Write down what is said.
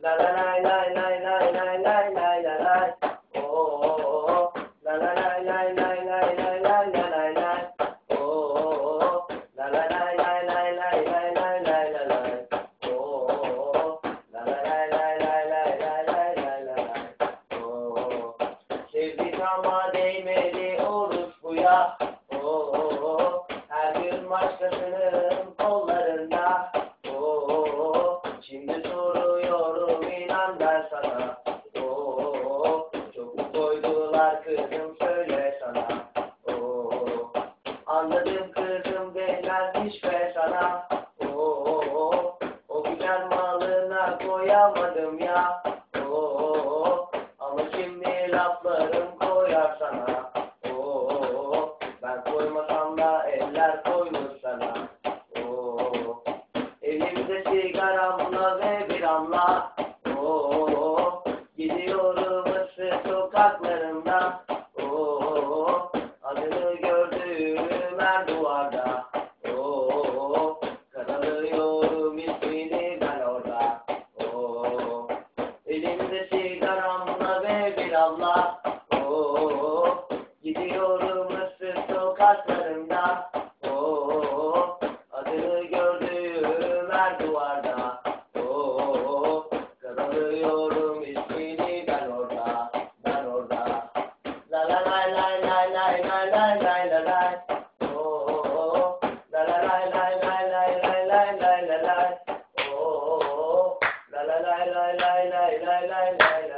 la la la la la la la la la la la. Oh, la la la la la la la la la la la. Oh, la la la la la la la la la la la. Oh, la la la la la la la la la la la. Oh, sevdik ama değmedi oruç bu ya. Oh, her gün başkasının kollarında. Oh, şimdi soruyorum inan ben sana. Oh, çok mu koydular kızım söyle sana. Oh, anladım kızım denmezmiş be sana. Oh, o güzel malına koyamadım ya. Oh, ama şimdi laflarım koyar sana. Oh, ben koymasam da eller koymuş sana. Oh, elimde sigaramla ve biramla. Oh, gidiyorum ıssız sokaklarında. Oh, adını gördüğüm her duvarda. Oh, karalıyorum ismini ben orada. Oh, elimde sigaramla ve biramla. Oh, gidiyorum ıssız sokaklarında. Oh, adını gördüğüm her duvarda. Oh, karalıyorum ismini ben orada. Ben orada. La la la la la la la la la la la. Oh, la la la la la la la la la la la. Oh, la la la la la la la la la.